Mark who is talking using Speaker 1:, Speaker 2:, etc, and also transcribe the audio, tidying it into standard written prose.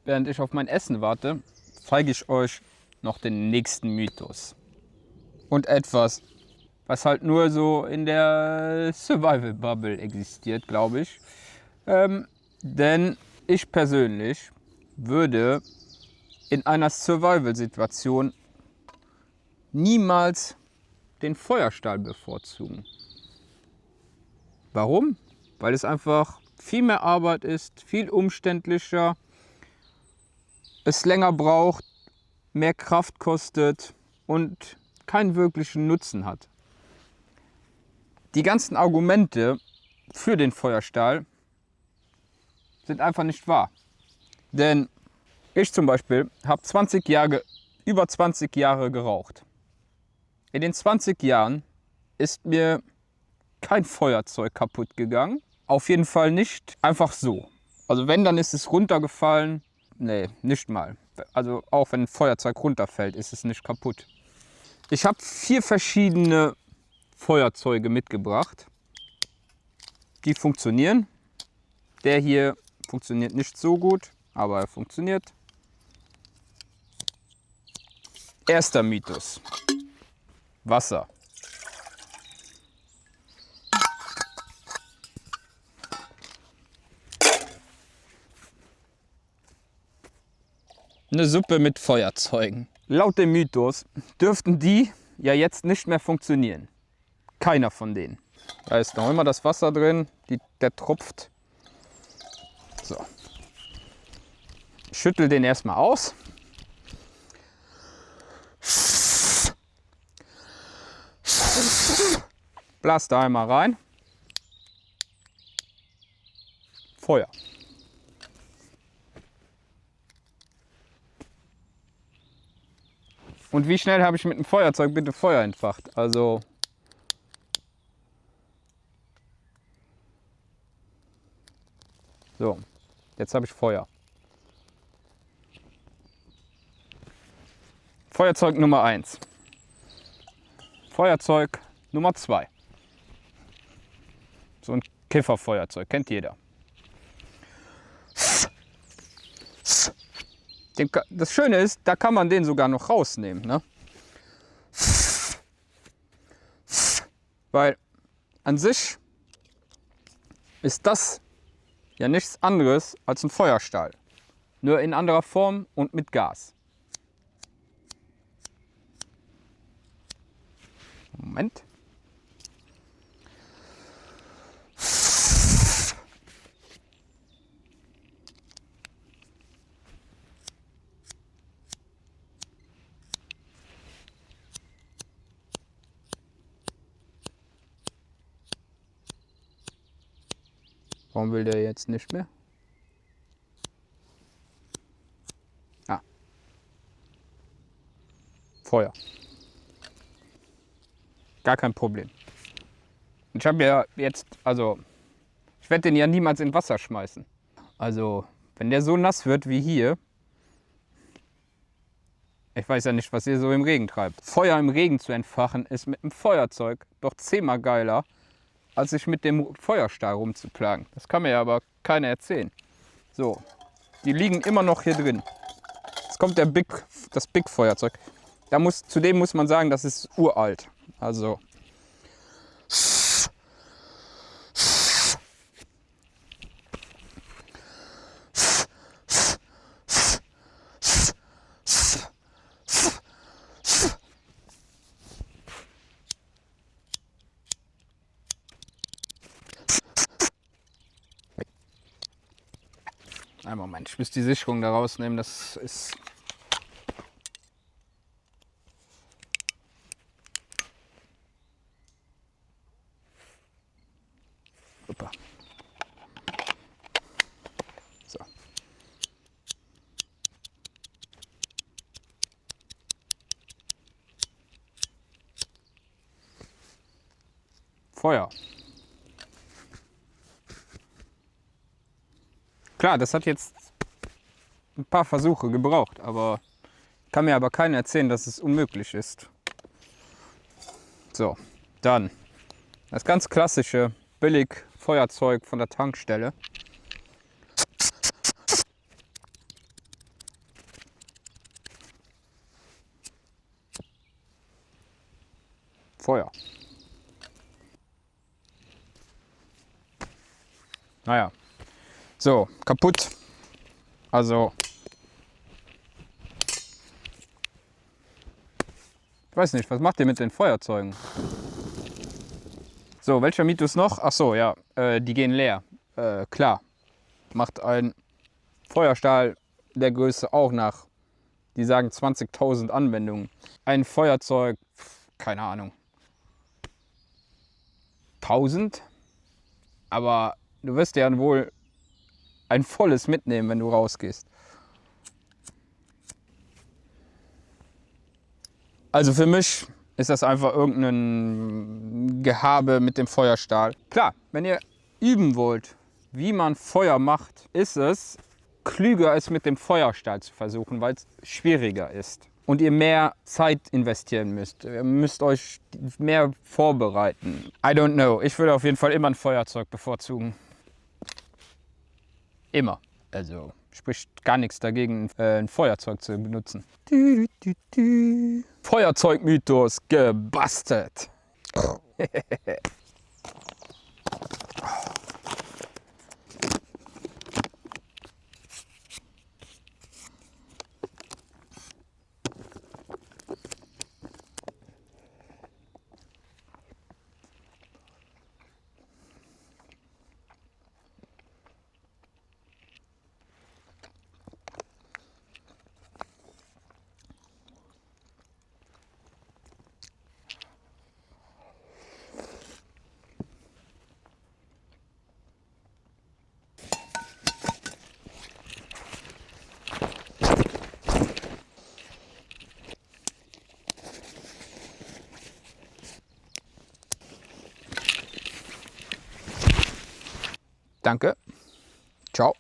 Speaker 1: während ich auf mein Essen warte, zeige ich euch noch den nächsten Mythos. Und etwas, was halt nur so in der Survival Bubble existiert, glaube ich. Denn ich persönlich würde in einer Survival-Situation niemals den Feuerstahl bevorzugen. Warum? Weil es einfach viel mehr Arbeit ist, viel umständlicher, es länger braucht, mehr Kraft kostet und keinen wirklichen Nutzen hat. Die ganzen Argumente für den Feuerstahl sind einfach nicht wahr. Denn ich zum Beispiel habe über 20 Jahre geraucht. In den 20 Jahren ist mir kein Feuerzeug kaputt gegangen. Auf jeden Fall nicht einfach so. Also wenn, dann ist es runtergefallen. Nee, nicht mal. Also auch wenn ein Feuerzeug runterfällt, ist es nicht kaputt. Ich habe 4 verschiedene Feuerzeuge mitgebracht. Die funktionieren. Der hier funktioniert nicht so gut, aber er funktioniert. Erster Mythos. Wasser. Eine Suppe mit Feuerzeugen. Laut dem Mythos dürften die ja jetzt nicht mehr funktionieren. Keiner von denen. Da ist noch immer das Wasser drin, der tropft. So. Ich schüttel den erstmal aus. Blas da einmal rein. Feuer. Und wie schnell habe ich mit dem Feuerzeug bitte Feuer entfacht? Also so, jetzt habe ich Feuer. Feuerzeug Nummer 1. Feuerzeug Nummer 2. So ein Kifferfeuerzeug, kennt jeder. Das Schöne ist, da kann man den sogar noch rausnehmen, ne? Weil an sich ist das ja nichts anderes als ein Feuerstahl. Nur in anderer Form und mit Gas. Moment. Warum will der jetzt nicht mehr? Ah. Feuer. Gar kein Problem. Ich habe ja jetzt, also, ich werde den ja niemals in Wasser schmeißen. Also, wenn der so nass wird wie hier, ich weiß ja nicht, was ihr so im Regen treibt. Feuer im Regen zu entfachen ist mit dem Feuerzeug doch 10-mal geiler, als sich mit dem Feuerstahl rumzuplagen. Das kann mir ja aber keiner erzählen. So, die liegen immer noch hier drin. Jetzt kommt das Big-Feuerzeug. Zudem muss man sagen, das ist uralt. Also einen Moment, ich muss die Sicherung da rausnehmen. Das ist... Super. So. Feuer. Klar, das hat jetzt ein paar Versuche gebraucht, kann mir aber keiner erzählen, dass es unmöglich ist. So, dann das ganz klassische Billig-Feuerzeug von der Tankstelle. Naja. So, kaputt. Also. Ich weiß nicht, was macht ihr mit den Feuerzeugen? So, welcher Mythos noch? Ach so, ja, die gehen leer. Klar, macht ein Feuerstahl der Größe auch nach. Die sagen 20.000 Anwendungen. Ein Feuerzeug, keine Ahnung, 1000. Aber du wirst ja wohl ein volles mitnehmen, wenn du rausgehst. Also für mich ist das einfach irgendein Gehabe mit dem Feuerstahl. Klar, wenn ihr üben wollt, wie man Feuer macht, ist es klüger, es mit dem Feuerstahl zu versuchen, weil es schwieriger ist. Und ihr mehr Zeit investieren müsst. Ihr müsst euch mehr vorbereiten. I don't know. Ich würde auf jeden Fall immer ein Feuerzeug bevorzugen. Immer. Also spricht gar nichts dagegen, ein Feuerzeug zu benutzen. Feuerzeugmythos gebastelt. Danke. Ciao.